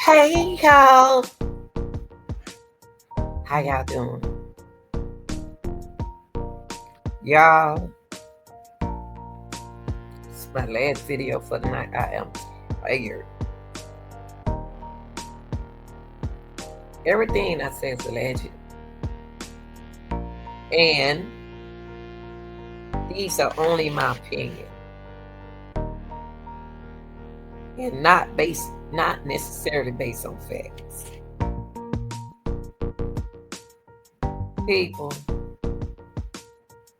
Hey y'all, how y'all doing? Y'all, it's my last video for the night. I am tired. Everything I say is alleged. And these are only my opinion. And not necessarily based on facts. People,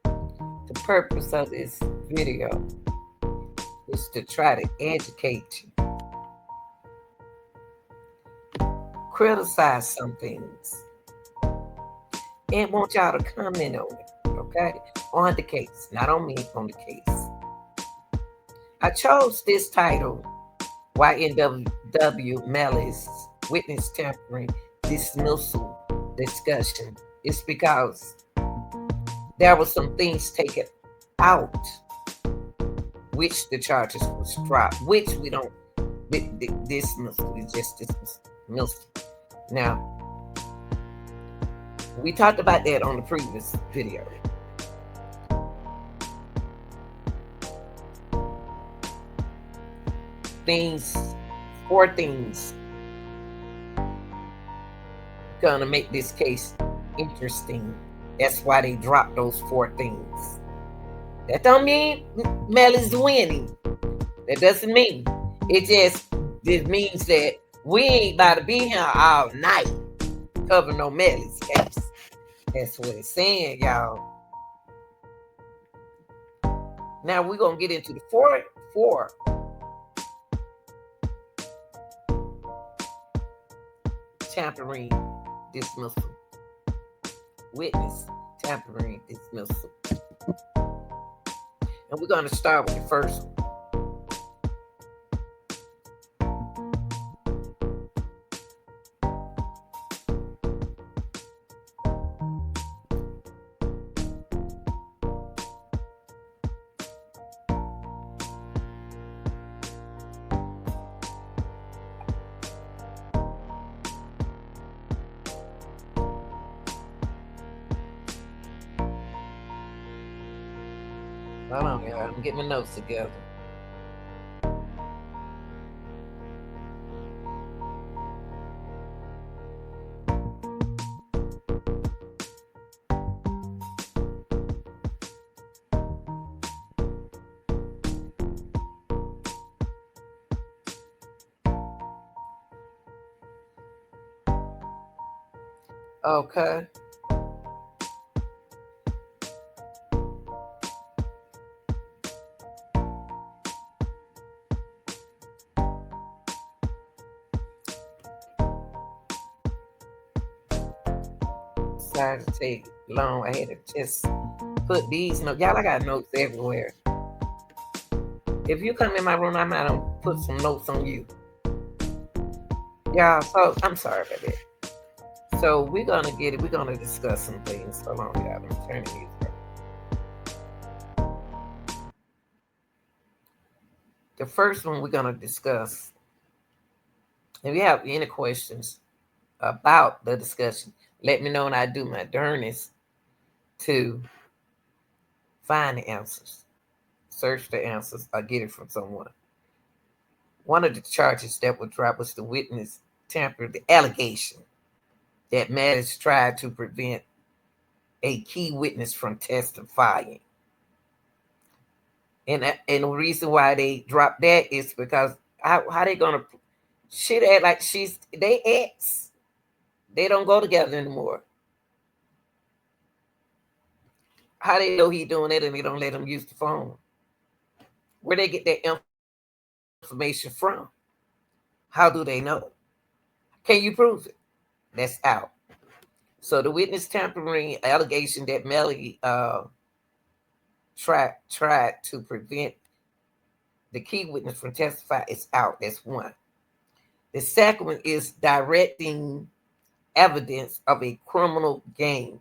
the purpose of this video is to try to educate you, criticize some things, and want y'all to comment on it, okay? On the case, not on me, on the case. I chose this title, YNW Melly'S Witness Tampering Dismissal Discussion. It's because there were some things taken out, which the charges was dropped, which we don't dismissal. We just dismissal. Now, we talked about that on the previous video. Four things gonna make this case interesting. That's why they dropped those four things. That don't mean Melly's winning. That doesn't mean. It means that we ain't about to be here all night covering no Melly's case. That's what it's saying, y'all. Now we're gonna get into the four tampering dismissal. Witness tampering dismissal. And we're gonna start with the first one. Hold on, y'all. I'm getting my notes together. Okay. Decided to take long. I had to just put these notes. Y'all, I got notes everywhere. If you come in my room, I might put some notes on you. Y'all, so I'm sorry about that. So we're gonna get it. We're gonna discuss some things. Hold on, y'all. I'm turning these up. The first one we're gonna discuss. If you have any questions about the discussion, let me know, and I do my darnest to find the answers, search the answers, or get it from someone. One of the charges that were dropped was the witness tamper, the allegation that Melly'S tried to prevent a key witness from testifying. And the reason why they dropped that is because how they gonna shit act like they ex. They don't go together anymore. How they know he doing it and they don't let him use the phone? Where they get that information from? How do they know? Can you prove it? That's out. So the witness tampering allegation that Melly tried to prevent the key witness from testifying is out. That's one. The second one is directing evidence of a criminal game.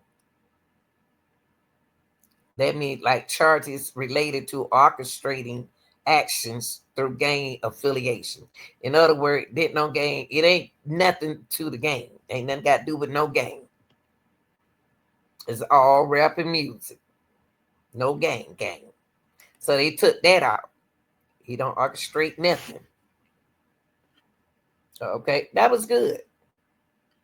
That means like charges related to orchestrating actions through gang affiliation. In other words, didn't no gang. It ain't nothing to the game. Ain't nothing got to do with no gang. It's all rap and music. No gang. So they took that out. He don't orchestrate nothing. Okay, that was good.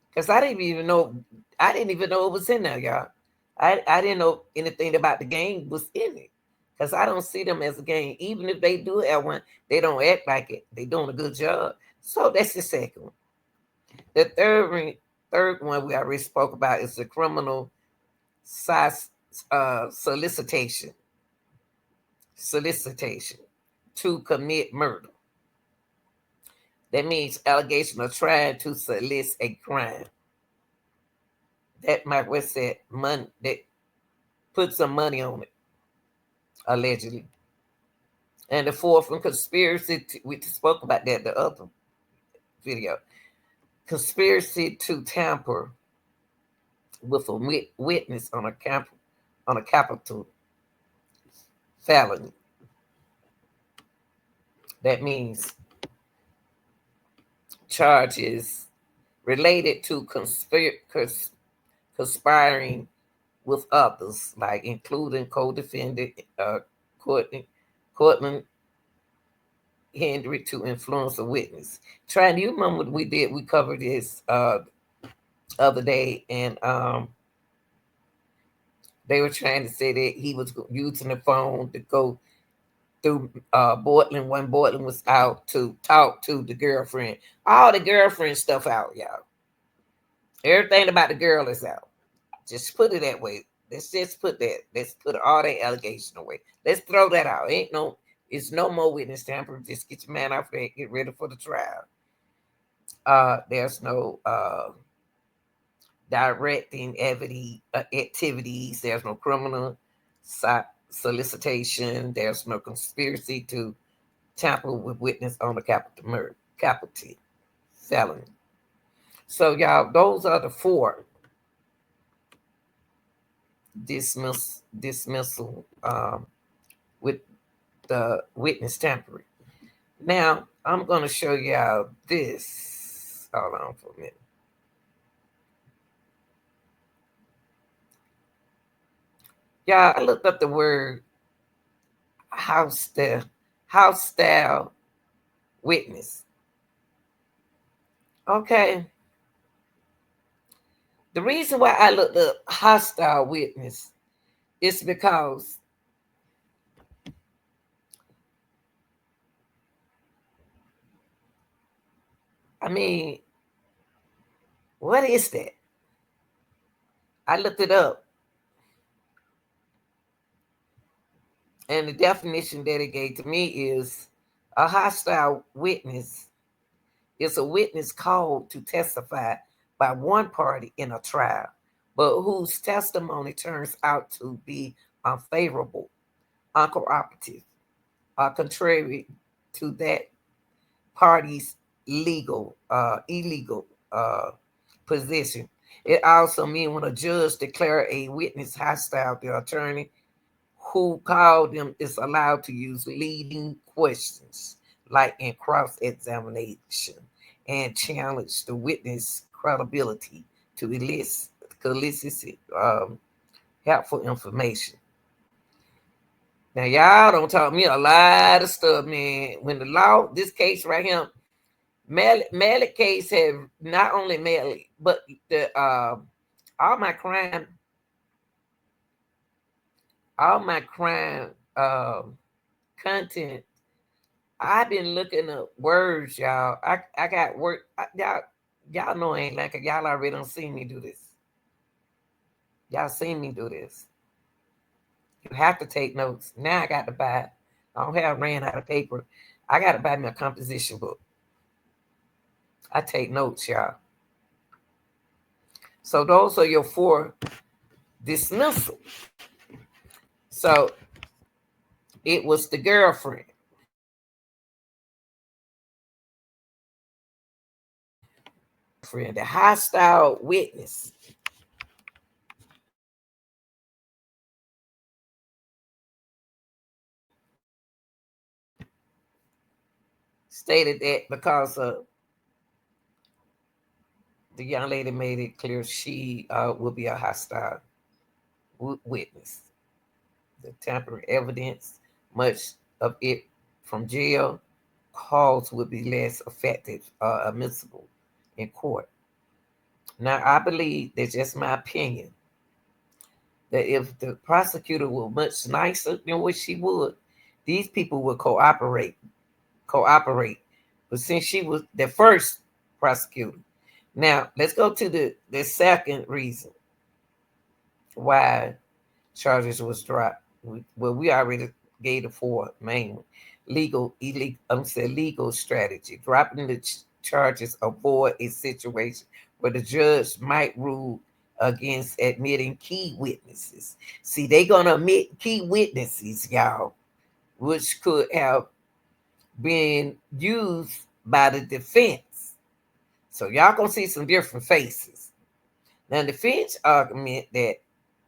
Because I didn't even know it was in there, y'all. I didn't know anything about the game was in it. Because I don't see them as a game. Even if they do have one, they don't act like it. They doing a good job. So that's the second one. The third one we already spoke about is the criminal solicitation to commit murder. That means allegation of trying to solicit a crime. That Mike West said money, that put some money on it, allegedly. And the fourth one, conspiracy we spoke about that the other video. Conspiracy to tamper with a witness on a capital felony. That means charges related to conspiring with others, like including co-defendant Cortland Hendry to influence a witness. Trying, you remember what we did? We covered this other day, and they were trying to say that he was using the phone to go through Portland when Portland was out to talk to the girlfriend. All the girlfriend stuff out, y'all. Everything about the girl is out. Just put it that way. Let's just put that. Let's put all that allegation away. Let's throw that out. It's no more witness tampering. Just get your man off there. Get ready for the trial. There's no directing activities. There's no criminal solicitation. There's no conspiracy to tamper with witness on a capital felony. So, y'all, those are the four dismissal with the witness tampering. Now, I'm going to show y'all this. Hold on for a minute. Y'all, I looked up the word hostile witness. Okay. The reason why I looked up hostile witness is because what is that? I looked it up. And the definition that it gave to me is a hostile witness is a witness called to testify by one party in a trial, but whose testimony turns out to be unfavorable, uncooperative, or contrary to that party's illegal position. It also means when a judge declares a witness hostile, the attorney who called them is allowed to use leading questions, like in cross-examination, and challenge the witness credibility to elicit helpful information. Now, y'all don't talk me a lot of stuff, man. When the law, this case right here, Melly case have not only Melly, but the all my crime content. I've been looking up words, y'all. I got work. Y'all know I ain't like it. Y'all already don't see me do this. Y'all seen me do this. You have to take notes. Now I got to buy. I don't have ran out of paper. I got to buy me a composition book. I take notes, y'all. So those are your four dismissals. So it was the girlfriend. The hostile witness. stated that because the young lady made it clear she will be a hostile witness. The tampering evidence, much of it from jail calls, would be less effective or admissible in court. Now, I believe that's just my opinion, that if the prosecutor were much nicer than what she would, these people would cooperate. But since she was the first prosecutor, now let's go to the second reason why charges was dropped. Well, we already gave the four main one. Legal strategy. Dropping the charges avoid a situation where the judge might rule against admitting key witnesses. See, they gonna admit key witnesses, y'all, which could have been used by the defense. So y'all gonna see some different faces. Now, the defense argument that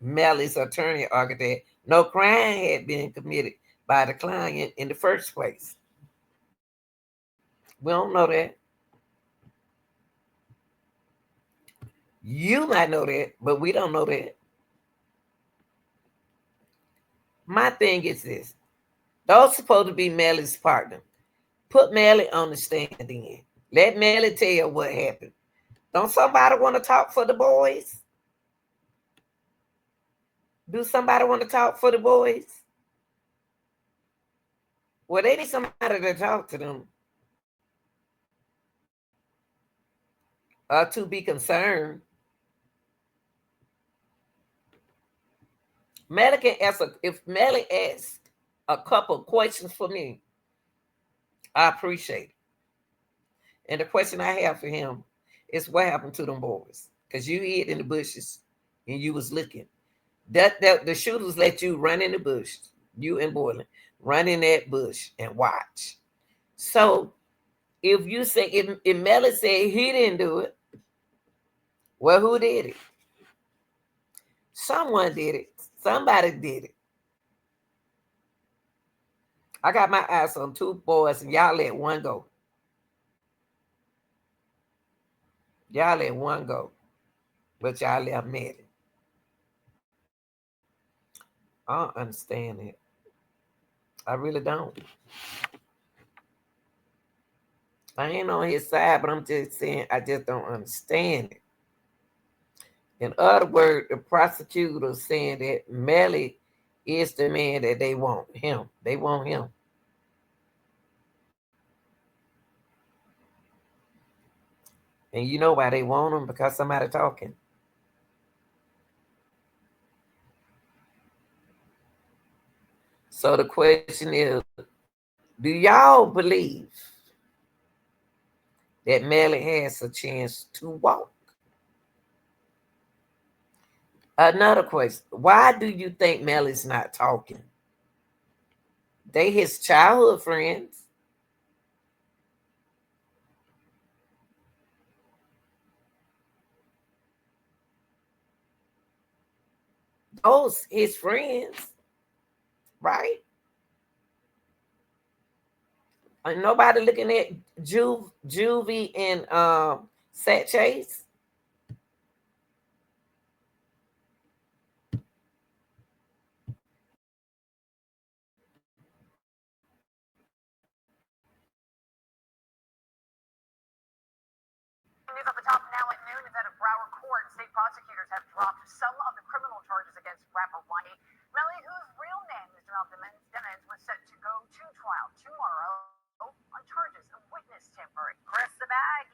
Melly's attorney argued that no crime had been committed by the client in the first place. We don't know that. You might know that, but we don't know that. My thing is this. Those supposed to be Melly's partner. Put Melly on the stand then. Let Melly tell what happened. Don't somebody want to talk for the boys? Do somebody want to talk for the boys? Well, they need somebody to talk to them. To be concerned. Melly can answer. If Melly asks a couple questions for me, I appreciate it. And the question I have for him is, what happened to them boys? Because you hid in the bushes and you was looking. That the shooters let you run in the bush, you and Boylan, run in that bush and watch. So if you say if Melly said he didn't do it, well, who did it? Someone did it. Somebody did it. I got my eyes on two boys, and y'all let one go. Y'all let one go, but y'all let Melly. I don't understand it. I really don't. I ain't on his side, but I'm just saying I just don't understand it. In other words, the prosecutor saying that Melly is the man that they want. Him. They want him. And you know why they want him? Because somebody talking. So the question is, do y'all believe that Melly has a chance to walk? Another question, why do you think Melly's not talking? They his childhood friends. Those his friends, right? And nobody looking at Juvie and Sat Chase. News at the top now at noon is that at Broward Court, state prosecutors have dropped some of the criminal charges against rapper Wayne Melly, whose real name is Jamel Demons, was set to go to trial tomorrow on charges of witness tampering. Chris, the bag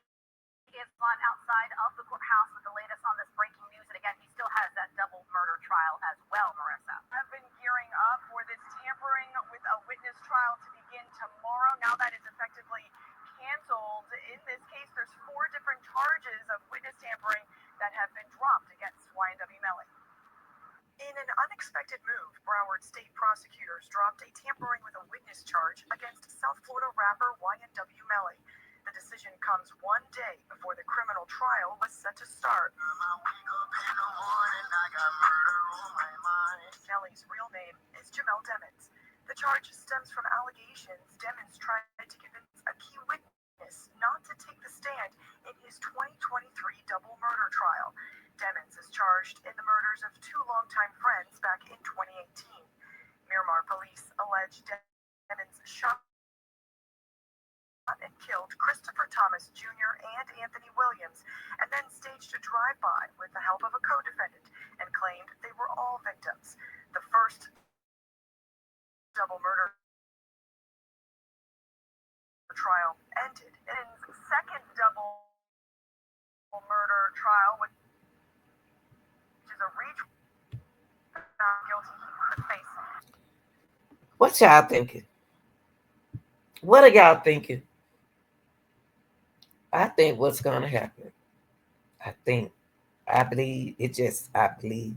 is on outside of the courthouse with the latest on this breaking news. And again, he still has that double murder trial as well, Marissa. I've been gearing up for this tampering with a witness trial to begin tomorrow. Now that is effectively canceled. In this case, there's four different charges of witness tampering that have been dropped against YNW Melly. In an unexpected move, Broward state prosecutors dropped a tampering with a witness charge against South Florida rapper YNW Melly. The decision comes one day before the criminal trial was set to start. Melly's real name is Jamel Demons. The charge stems from allegations Demons tried to convince a key witness 2023 double murder trial. Demons is charged in the murders of two longtime friends back in 2018. Miramar police allege Demons shot and killed Christopher Thomas Jr. and Anthony Williams, and then staged a drive-by with the help of a co-defendant and claimed they were all victims. The first double murder trial ended. In the second double murder trial, which is a reach found guilty, he could face. What y'all thinking? What are y'all thinking? I think what's gonna happen. I think I believe it just I believe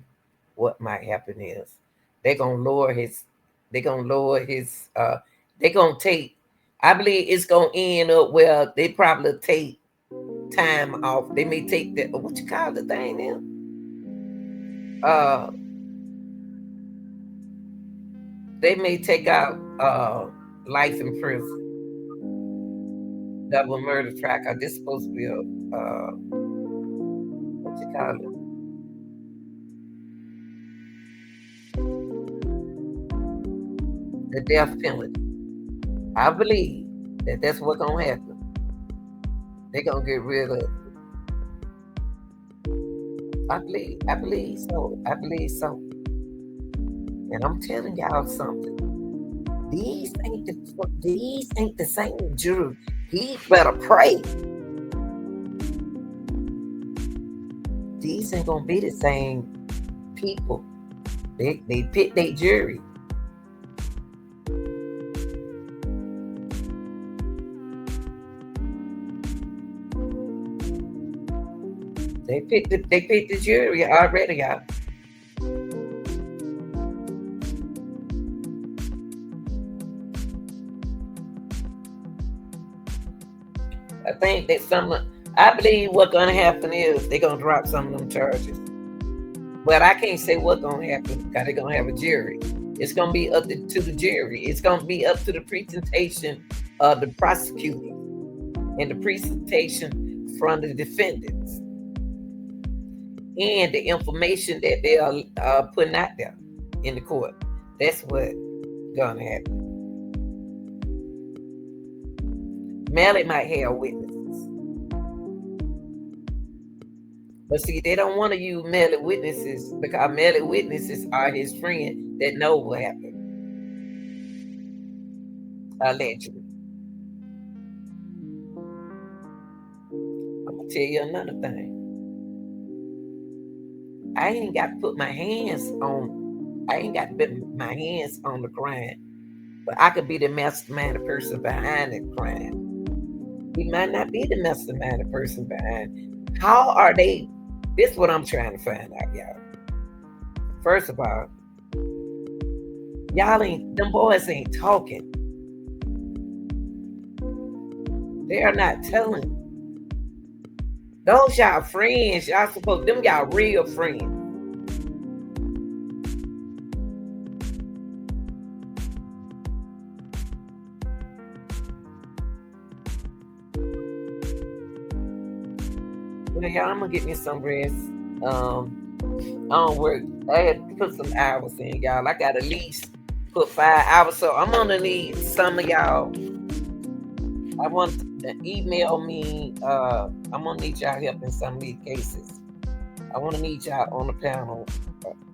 what might happen is they're gonna lower his they're gonna lower his they're gonna take I believe it's gonna end up where they probably take time off. They may take the what you call the thing now? They may take out life in prison. Double murder tracker. This supposed to be a what you call it? The death penalty. I believe that that's what's gonna happen. They're gonna get rid of. I believe so. I believe so. And I'm telling y'all something. These ain't the same jury. He better pray. These ain't gonna be the same people. They pick their jury. They picked the jury already, y'all. I think that I believe what's gonna happen is they're gonna drop some of them charges. But I can't say what's gonna happen because they're gonna have a jury. It's gonna be up to the jury. It's gonna be up to the presentation of the prosecutor and the presentation from the defendants and the information that they are putting out there in the court. That's what gonna happen. Melly might have witnesses. But see, they don't want to use Melly witnesses because Melly witnesses are his friend that know what happened. Allegedly. I'm gonna tell you another thing. I ain't got to put my hands on the crime. But I could be the mastermind, the person behind the crime. He might not be the mastermind, the person behind. How are they? This is what I'm trying to find out, y'all. First of all, them boys ain't talking. They are not telling. Those y'all friends, them y'all real friends. Well, y'all, I'm gonna get me some rest. I don't work. I had to put some hours in, y'all. I got at least put 5 hours, so I'm gonna need some of y'all. I want to email me. I'm gonna need y'all help in some of these cases. I want to need y'all on the panel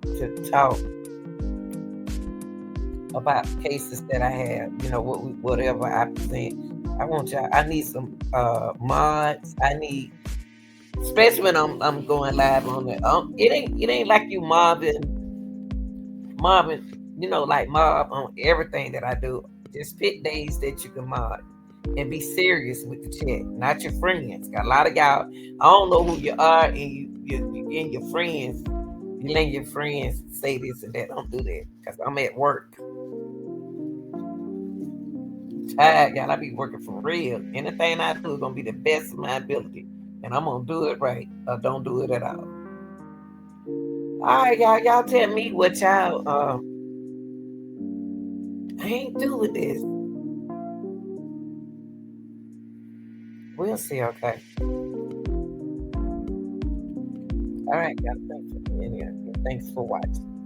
to talk about cases that I have. You know, whatever I present. I want y'all. I need some mods. I need, especially when I'm going live on it. It ain't like you mobbing, like mob on everything that I do. Just pick days that you can mob and be serious with the chat, not your friends. Got a lot of y'all. I don't know who you are, and you and your friends. You let your friends say this and that. Don't do that because I'm at work. Tired, y'all. I be working for real. Anything I do is gonna be the best of my ability, and I'm gonna do it right or don't do it at all. All right, y'all. Y'all tell me what y'all. I ain't do with this. We'll see. Okay. All right, guys. Thanks for being here. Thanks for watching.